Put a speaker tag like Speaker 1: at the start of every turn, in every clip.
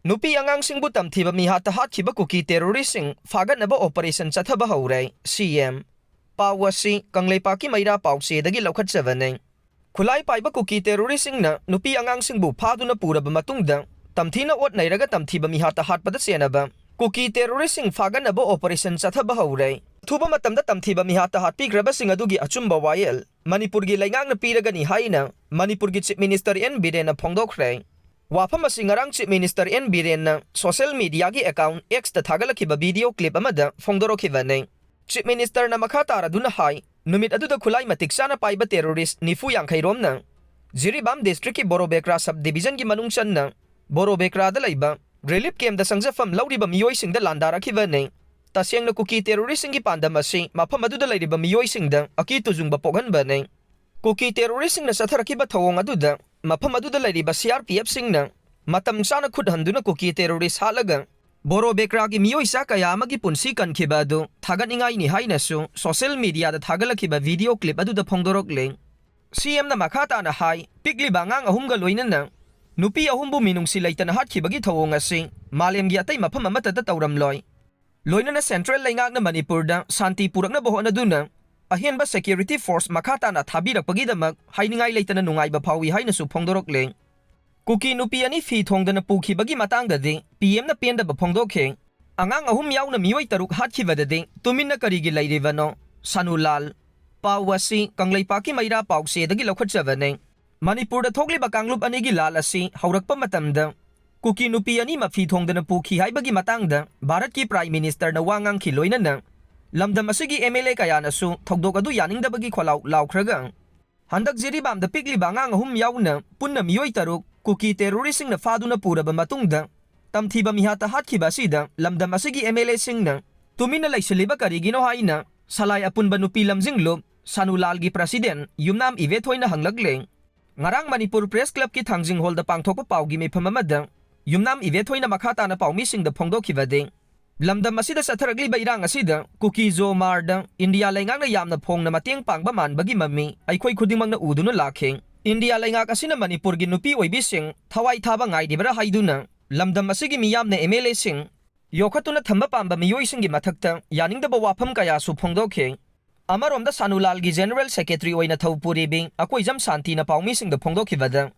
Speaker 1: Nupi Angangsingbu Tamthiba Mihatta Hatkhiba Kuki terroristing Fagatnaba operation Chathaba Houre CM Pawasi Kangleipaki Maira Pauksedagi Lokhatsavane Khutlai Paibasing Kuki terroristing na Nupi Angangsingbu Phaduna Puraba Matungda Tamthina Ot Nairaga Tamthiba Mihatta Hatkhibadadi Kuki terroristing Fagatnaba operation Chathaba Houre Thuba matamda Tamthiba Mihatta Hatkhiba adugi achumba wayel Manipurgi Laingang na piragani haina Manipurgi Chief Minister N Birena Fongdokhi Wafam Singarang Chief Minister N Birena social media gi account X ta thagalakhiba video clip amada Fongdokhi vane Chief Minister na makhatara duna hai numit aduda Khutlai matiksana paiba terrorist nifu yangkhairom na Leiribano district ki Borobekra sub division gi manungchan na Borobekra da laiba relief camp da sangjafam lauriba Meeoi da landarakhiba Taseng na Kuki terroristing gi pandamasi mafam aduda lairiba Meeoi da aki tujungba poghanba ne Kuki terroristing na satharakiba thawong aduda mafam aduda lairiba CRPF na matam sana khudhanduna Kuki terrorist halaga Borobekra gi Meeoi kaya amagi punsi kankhiba adu thaganingai ni hainasu social media da thagalakhiba video clip aduda phongdorokle CM na makhata na hai pikli bangang ahumga loinana nupi ahumbu minungsi laitana hatkibagi thawong asi malem gi atai mafam amata da tawramloi Loinana Central Laingak na Manipur da Santi Purak na boho na duna ahian ba security force makata na thabirak pagidamak hainingai leitana nungai ba phawi haina su phongdorokle Kuki nupi ani fi Thongdana Pukhibagi Matangdadi PM na Pendaba Phongdokhi Angang ahum Yaona Meeoi taruk Hatkhibadadi Tuminna Karigi Leiribano Sanulal Pawasi Kangleipaki Maira Pauksedagi Lokhatsavane Manipur da thokliba kanglup anigi lal asi haurakpa matamda Kuki nupi ani mafi Thongdana Pukhi haibagi matangda Bharat ki Prime Minister na wangang ki loinana lamdam asigi MLA kaya nasu thokdok adu yaningdabagi kholau laukhraga handak Leiribano da pikli bangang ahum yauna punna Meeoi taruk Kuki terroristing na faduna puraba matungda Tamthiba Mihatta Hatkhiba sida lamdam asigi MLA singna Tuminna laisaliba Karigi no haina salai apunba nupi lamjinglo Sanulal gi President Yumnam Ivethoina hanglagle Ngarang Manipur Press Club ki Thangjing Hall da pangthokpa paugi mifam amada Yumnam Ivethoina makhata na paumi da Phongdokhi vade lamdam asida satharagli ba irang asida Kuki zo marda India laingang na yamna phongna mateng pangba manbagi mami aikhoi khudimang na uduna lakhe India laingak asina Manipur gi nupi oibising thawai thaba ngai dibra haiduna lamdam asigi miyam na MLA sing yokhatuna thamba pamba Meeoi gi mathakta yaningdaba wafam kaya su Phongdokhi Amaromda Sanulal gi General Secretary oina thawpuri bing akoijam Santi na paumi da Phongdokhi vada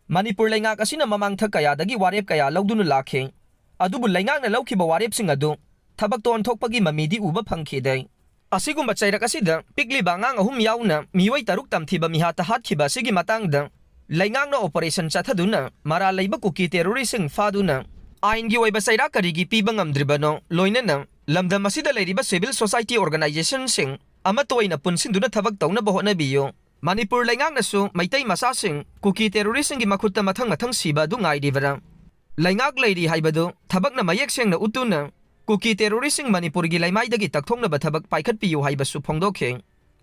Speaker 1: Manipur laingak asina mamang thak kaya dagi warep kaya lawduna lakhe adubu laingak na lawkhiba warep sing adu thabak ton thokpagi mamidi uba phangkhidai asigumba chairak asida pikli bangang ahum yauna Meeoi taruk Tamthiba Mihatta Hatkhiba sigi matangda laingak na operation chathaduna mara leiba Kuki terroristing faduna ain gi oiba chairak Karigi piba ngamdribano loinana lamdam asida leiriba civil society organization sing amatoina punsinduna thabak tawna bohona biyo Manipur laingak nasu maitai masa sing Kuki terroristing gi makhutta mathang siba du ngai divara laingak leiri haibadu thabak na mayek seng na utuna Kuki terroristing Manipur gi laimai dagi takthongna ba thabak paikhat piyu haibasu Phongdokhi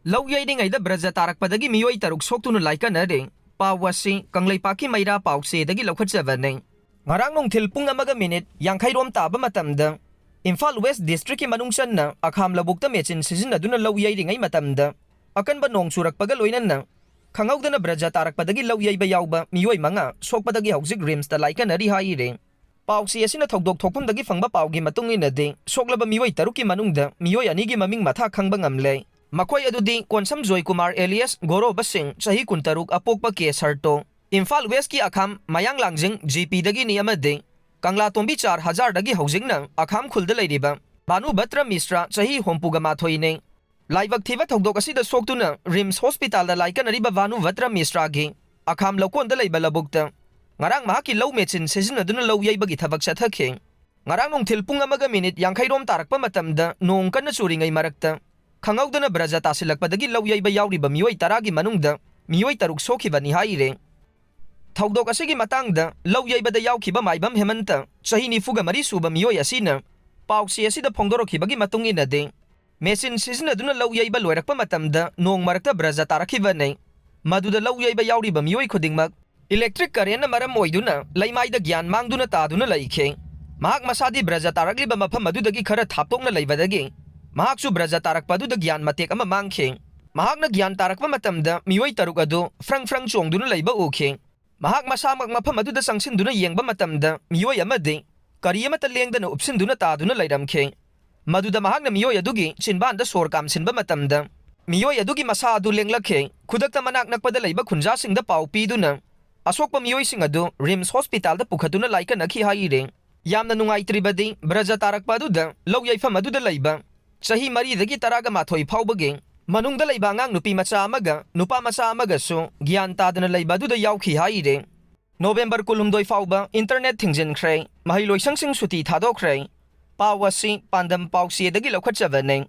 Speaker 1: lau Yeiringeida Braja Tarakpadagi Meeoi taruk Soktuna Laikannari Pawasi Kangleipaki Maira Pauksedagi Lokhatsavane ngarang nungthil pung amaga minute yangkhairom taba matamda Imphal West District ki manungsan na akham labukta mechin sizinaduna lau Yeiringai matamda akanba nong surakpaga loinana khangawdana Braja Tarakpadagi lau yeiba yauba Meeoi manga sokpadagi haujik rims ta Laikannari haire pausi asina thokdok thokpamdagi fangba paugi matungina de soklaba Meeoi taruki manungda Meeoi anigi maming matha khangba ngamle makhoi adudi Konsam Joy Kumar alias Goro Basing chahi kuntaruk apokpa case harto Imphal West ki akham mayang langjing GP dagi ni amade Kangla tombi 4000 dagi haujingna akham khulda leiriba Banu Batra Misra chahi hompuga mathoine Laibak thiba thokdok asida soktuna Rims Hospital da Laikannari ba Banu Batra Misra gi akham lokon da leiba labukta ngarang mahaki low mechin sizinaduna low yeibagi thabak chathakhe ngarang nungthil pung amaga minute yangkhairom tarakpa matamda nong kanna churingai marakta khangawdana Braja tasilakpadagi low yeiba yauriba Meeoi 10 gi manungda Meeoi taruk sokhibani haire thokdok asigi matangda low yeibada yaukhiba maibam hemanta chahi nifuga mari suba Meeoi asina pauksi asida phongdorokhibagi matungina de mechin sizinaduna low yeiba loirakpa matamda nong marakta Braja tarakhibane maduda low yeiba yauriba Meeoi khudingmak Electric current na maram oiduna laimaida gyan mangduna taduna laikhe mahak masadi Braja tarakliba mafam adudagi khara thaptokna leibadagi mahaksu Braja tarakpadu da gyan matek ama mangkhe mahak na gyan tarakpa matamda Meeoi taruk adu frang chongduna leiba ukhe mahak masamak mafam aduda sangsinduna yengba matamda Meeoi amade kari amata lengdana upsinduna taduna lairamkhe maduda mahakna mioi adugi chinbanda sor kamsinba matamda mioi adugi masa adu lenglakhe khudakta manak nakpada leiba khunja singda pau piduna asokpa mioi sing adu rims hospital da pukhatuna laikannakhi haire yamna nungaitribadi braja tarakpaduda log yaifam aduda leiba sahi mari dagi taraga mathoi faubage manungda leiba angang nupi macha amaga nupa macha amaga su gyan tadana leiba aduda yaukhi haire November kulumdoi Faoba internet Thingjinkhre Maheiloisangsing Suti Thadokhre Pawasi pandam pausi dagi lokhatjavane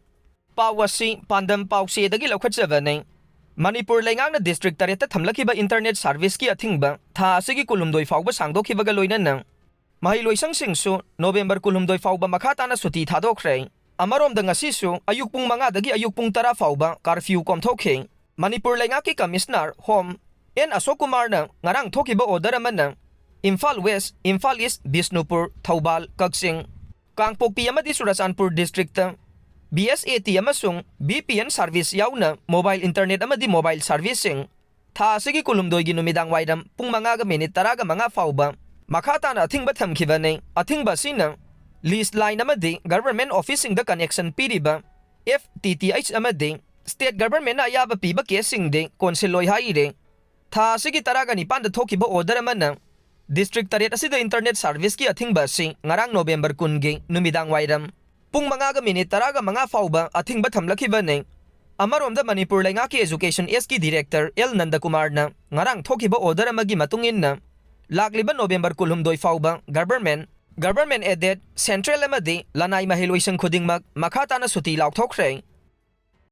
Speaker 1: Pawasi pandam pausi dagi lokhatjavane Manipur lengang district tareta thamlakhiba internet service ki athingba tha asigi kulumdoi Faoba sangdokhibaga loinana Maheiloisangsing su November kulumdoi Faoba makhatana Suti Thadokhre Amarom ngasi su ayuk pung 5 dagi ayuk pung 10 Faoba curfew komthokhe Manipur lengaki commissioner home En Ashok Kumar na ngarang thokiba order amana Imphal West, Imphal East, Bisnupur, Thoubal, Kaksing, Kangpokpi amadi Churachandpur district BSAT amasung BPN service Yaona mobile internet amadi mobile servicing tha asigi kulumdoi gi numidang wairam pung 5 minute 10 mga Faoba makata na athingba thamkhibane athingba sina list line amadi government officing the connection piriba FTTH amadi state government ayaba piba casing de konseloi haire tha asigi taraga nipan da thokiba order amana district taret asida internet service ki athingba si ngarang November kungi numidang wairam pung 5 minute 10 mga Faoba athingba thamlakhiba ne amaromda Manipur lenga ki education SK director L Nandakumar na ngarang thokiba order amagi matungin na lagliba November kulhumdoi Faoba government aided central amadi lanai Maheiloisang khudingmak makhata na suti laukthokre